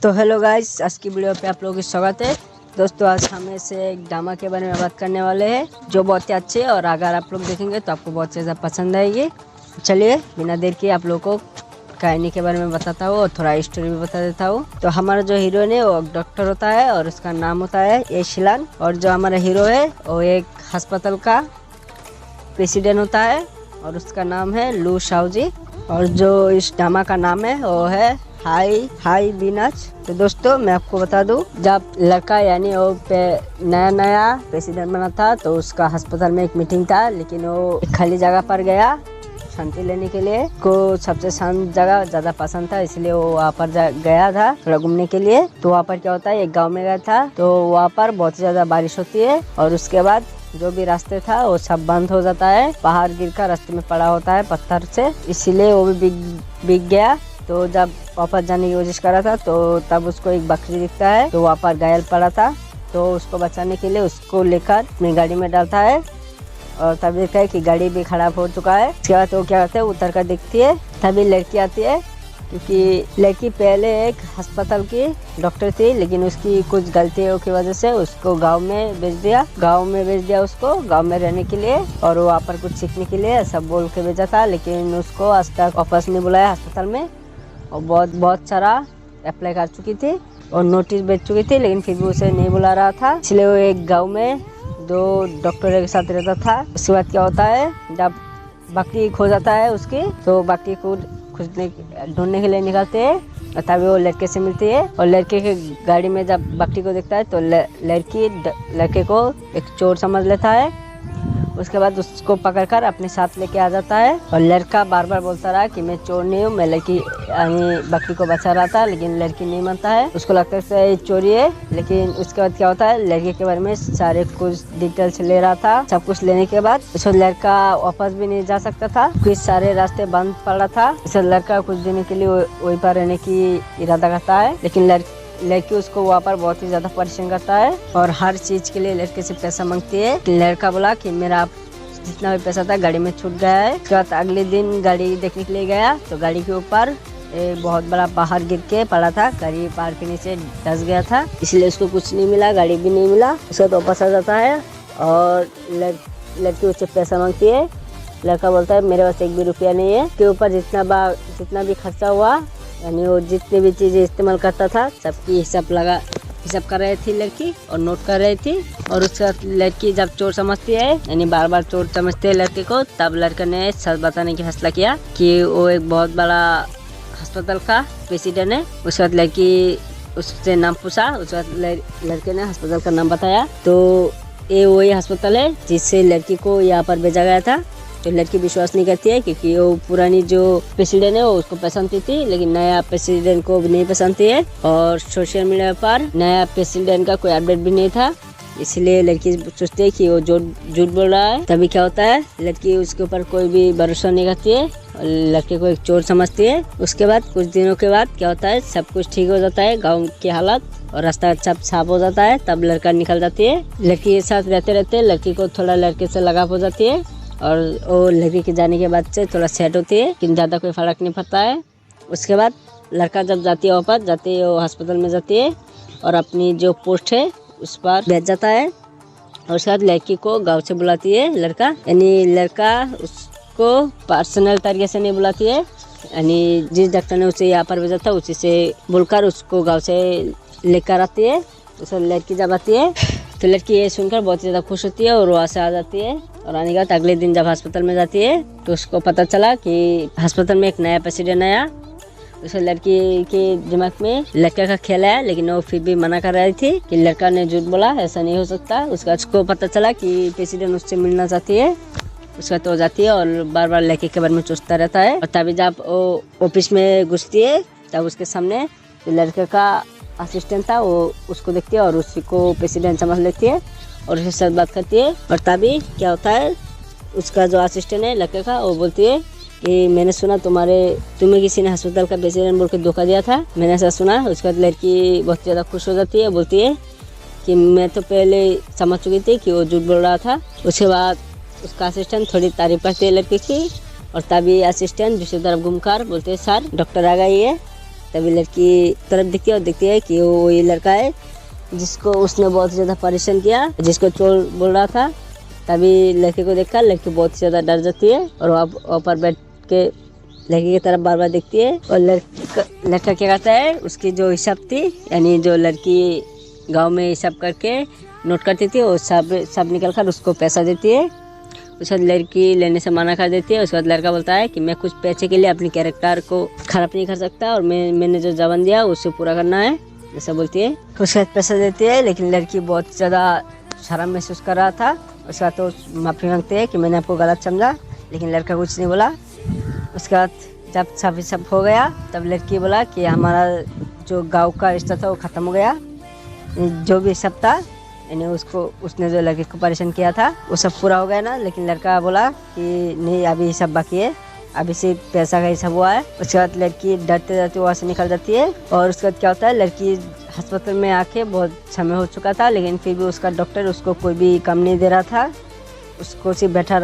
तो hello guys, आज की वीडियो पे आप लोगों की स्वागत है। दोस्तों आज हम ऐसे एक ड्रामा के बारे में बात करने वाले हैं जो बहुत ही अच्छे है और अगर आप लोग देखेंगे तो आपको बहुत ज़्यादा पसंद आएगी। चलिए बिना देर के आप लोगों को कहानी के बारे में बताता हूँ और थोड़ा स्टोरी भी बता देता हूँ। तो हमारा जो हीरोइन है वो डॉक्टर होता है और उसका नाम होता है ये शिलान, और जो हमारा हीरो है वो एक अस्पताल का प्रेसिडेंट होता है और उसका नाम है लू शाओजी। और जो इस ड्रामा का नाम है वो है हाई बीनाच। तो दोस्तों मैं आपको बता दूं, जब लड़का यानी वो नया प्रेसिडेंट बना था तो उसका अस्पताल में एक मीटिंग था, लेकिन वो एक खाली जगह पर गया शांति लेने के लिए। को सबसे शांत जगह ज्यादा पसंद था, इसलिए वो वहाँ पर गया था थोड़ा घूमने के लिए। तो वहाँ पर क्या होता है, एक गाँव में गया था तो वहाँ पर बहुत ज्यादा बारिश होती है और उसके बाद जो भी रास्ते था वो सब बंद हो जाता है। पहाड़ गिरकर रास्ते में पड़ा होता है पत्थर से, इसीलिए वो भी बिक गया। तो जब वापस जाने की कोशिश कर रहा था तो तब उसको एक बकरी दिखता है, तो वहाँ पर घायल पड़ा था। तो उसको बचाने के लिए उसको लेकर अपनी गाड़ी में डालता है और तब देखता है कि गाड़ी भी खराब हो चुका है। उसके बाद वो क्या करता है, उतर कर देखती है, तभी लड़की आती है, क्योंकि लड़की पहले एक अस्पताल की डॉक्टर थी, लेकिन उसकी कुछ गलतियों की वजह से उसको गांव में भेज दिया उसको गांव में रहने के लिए, और वहाँ पर कुछ सीखने के लिए सब बोल के भेजा था। लेकिन उसको आज तक वापस नहीं बुलाया अस्पताल में, और बहुत सारा अप्लाई कर चुकी थी और नोटिस भेज चुकी थी, लेकिन फिर भी उसे नहीं बुला रहा था। इसलिए वो एक गाँव में दो डॉक्टरों के साथ रहता था। उसके बाद क्या होता है, जब बकरी खो जाता है उसकी, तो बकरी को ढूंढने के लिए निकलते हैं और तभी वो लड़के से मिलती है। और लड़के के गाड़ी में जब बकरी को देखता है तो लड़के को एक चोर समझ लेता है। उसके बाद उसको पकड़कर अपने साथ लेके आ जाता है और लड़का बार बार बोलता रहा कि मैं चोर नहीं हूँ, मैं बकरी को बचा रहा था, लेकिन लड़की नहीं मानता है। उसको लगता है ये चोरी है। लेकिन उसके बाद क्या होता है, लड़के के बारे में सारे कुछ डिटेल्स ले रहा था। सब कुछ लेने के बाद उसको लड़का वापस भी नहीं जा सकता था, कुछ सारे रास्ते बंद पड़ा था। इसे लड़का कुछ दिनों के लिए वहीं पर रहने की इरादा करता है, लेकिन लड़की उसको वहाँ पर बहुत ही ज्यादा परेशान करता है और हर चीज के लिए लड़के से पैसा मांगती है। लड़का बोला कि मेरा जितना भी पैसा था गाड़ी में छूट गया है। उसके बाद अगले दिन गाड़ी देखने के लिए गया तो गाड़ी के ऊपर बहुत बड़ा पहाड़ गिर के पड़ा था। गाड़ी पहाड़ के नीचे धंस गया था, इसलिए उसको कुछ नहीं मिला, गाड़ी भी नहीं मिला। उसके बाद वापस आ जाता है और लड़की उससे पैसा मांगती है। लड़का बोलता है मेरे पास एक भी रुपया नहीं है। के ऊपर जितना भी खर्चा हुआ, यानी वो जितनी भी चीजें इस्तेमाल करता था सबकी हिसाब कर रही थी लड़की और नोट कर रही थी। और उसके बाद लड़की जब चोर समझती है, यानी बार बार चोर समझते है लड़के को, तब लड़के ने सच बताने की फैसला किया कि वो एक बहुत बड़ा अस्पताल का प्रेसिडेंट है। उसके बाद लड़की उससे नाम पूछा, उसके बाद लड़के ने अस्पताल का नाम बताया। तो ये वही अस्पताल है जिससे लड़की को यहाँ पर भेजा गया था। तो लड़की विश्वास नहीं करती है, क्योंकि वो पुरानी जो प्रेसिडेंट है वो उसको पसंद थी, लेकिन नया प्रेसिडेंट को भी नहीं पसंद है। और सोशल मीडिया पर नया प्रेसिडेंट का कोई अपडेट भी नहीं था, इसलिए लड़की सोचती है कि वो झूठ बोल रहा है। तभी क्या होता है, लड़की उसके ऊपर कोई भी भरोसा नहीं करती है और लड़के को एक चोर समझती है। उसके बाद कुछ दिनों के बाद क्या होता है, सब कुछ ठीक हो जाता है, गाँव की हालत और रास्ता सब साफ हो जाता है। तब लड़का निकल जाती है। लड़की के साथ रहते लड़की को थोड़ा लड़के से लगाव हो जाती है और वो लड़की के जाने के बाद से थोड़ा सेट होती है, लेकिन ज़्यादा कोई फर्क नहीं पड़ता है। उसके बाद लड़का जब जाती है वापस जाती है, वो अस्पताल में जाती है और अपनी जो पोस्ट है उस पर बैठ जाता है। और उसके बाद लड़की को गाँव से बुलाती है लड़का, यानी लड़का उसको पर्सनल तरीके से नहीं बुलाती है, यानी जिस डॉक्टर ने उसे यहाँ पर भेजा था उसी से बोलकर उसको गाँव से लेकर आती है। उसको लड़की जब आती है तो लड़की ये सुनकर बहुत ज़्यादा खुश होती है और वहाँ से आ जाती है। और आने के बाद अगले दिन जब अस्पताल में जाती है तो उसको पता चला कि अस्पताल में एक नया प्रेसिडेंट आया। उसे लड़की के दिमाग में लड़के का ख्याल आया, लेकिन वो फिर भी मना कर रही थी कि लड़का ने झूठ बोला, ऐसा नहीं हो सकता। उसको पता चला कि प्रेसिडेंट उससे मिलना चाहती है। उसका तो जाती है और बार बार लड़के के बारे में सोचता रहता है। और तभी जब वो ऑफिस में घुसती है तब उसके सामने लड़के का असिस्टेंट था, वो उसको देखती है और उसी को प्रेसिडेंट समझ लेती है और उसके साथ बात करती है। और तभी क्या होता है, उसका जो असिस्टेंट है लड़के का, वो बोलती है कि मैंने सुना तुम्हें किसी ने अस्पताल का प्रेसिडेंट बोल के धोखा दिया था, मैंने ऐसा सुना। उसके बाद लड़की बहुत ज़्यादा खुश हो जाती है, बोलती है कि मैं तो पहले समझ चुकी थी कि वो झूठ बोल रहा था। उसके बाद उसका असिस्टेंट थोड़ी तारीफ करती है लड़की की और तभी असिस्टेंट दूसरी तरफ घूमकर बोलते हैं सर डॉक्टर आ गई है। तभी लड़की तरफ दिखती है और देखती है कि वो ये लड़का है जिसको उसने बहुत ज़्यादा परेशान किया, जिसको चोर बोल रहा था। तभी लड़के को देखकर लड़की बहुत ज़्यादा डर जाती है और वहाँ पर बैठ के लड़की की तरफ बार बार देखती है। और लड़का क्या करता है, उसकी जो हिसाब थी, यानी जो लड़की गांव में हिसाब करके नोट करती थी, वो सब निकल कर उसको पैसा देती है। उसके बाद लड़की लेने से मना कर देती है। उसके बाद लड़का बोलता है कि मैं कुछ पैसे के लिए अपनी कैरेक्टर को ख़राब नहीं कर सकता और मैंने जो जबान दिया उससे पूरा करना है, ऐसा बोलती है। उसके बाद पैसा देती है, लेकिन लड़की बहुत ज़्यादा शर्म महसूस कर रहा था। उसके बाद तो माफ़ी मांगते हैं कि मैंने आपको गलत समझा, लेकिन लड़का कुछ नहीं बोला। उसके बाद जब सब हो गया तब लड़की बोला कि हमारा जो गांव का रिश्ता था वो ख़त्म हो गया, जो भी सब था, यानी उसने जो लड़के को परेशान किया था वो सब पूरा हो गया ना। लेकिन लड़का बोला कि नहीं, अभी सब बाकी है, अभी सिर्फ पैसा का हिसाब हुआ है। उसके बाद लड़की डरते डरते वहाँ से निकल जाती है। और उसके बाद क्या होता है, लड़की अस्पताल में आके बहुत समय हो चुका था, लेकिन फिर भी उसका डॉक्टर उसको कोई भी काम नहीं दे रहा था। उसको सिर्फ बैठा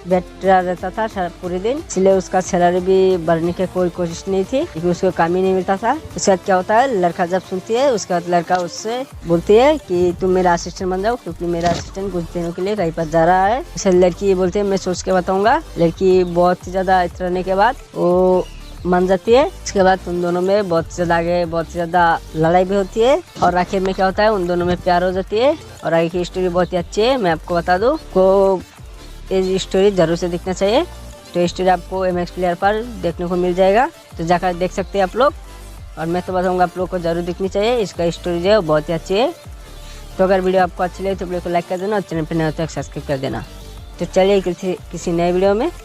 रहता था पूरे दिन, इसलिए उसका सैलरी भी बढ़ने की कोई कोशिश नहीं थी, क्योंकि उसको काम ही नहीं मिलता था। उसके बाद क्या होता है, लड़का जब सुनती है, उसके बाद लड़का उससे बोलती है कि तुम मेरा असिस्टेंट बन जाओ, क्योंकि मेरा असिस्टेंट कुछ दिनों के लिए कहीं पर जा रहा है। उसे लड़की ये बोलती है मैं सोच के बताऊंगा। लड़की बहुत ही ज्यादा इतराने के बाद वो मान जाती है। इसके बाद उन दोनों में बहुत ज्यादा लड़ाई भी होती है और आखिर में क्या होता है, उन दोनों में प्यार हो जाती है। और आगे की स्टोरी बहुत ही अच्छी है, मैं आपको बता दूं, को ये स्टोरी जरूर से देखना चाहिए। तो स्टोरी आपको MX प्लेयर पर देखने को मिल जाएगा, तो जाकर देख सकते हैं आप लोग। और मैं तो बताऊंगा आप लोग को जरूर देखनी चाहिए, इसका स्टोरी जो है बहुत ही अच्छी है। तो अगर वीडियो आपको अच्छी लगे तो वीडियो को लाइक कर देना और चैनल पर नया हो तो सब्सक्राइब कर देना। तो चलिए किसी नए वीडियो में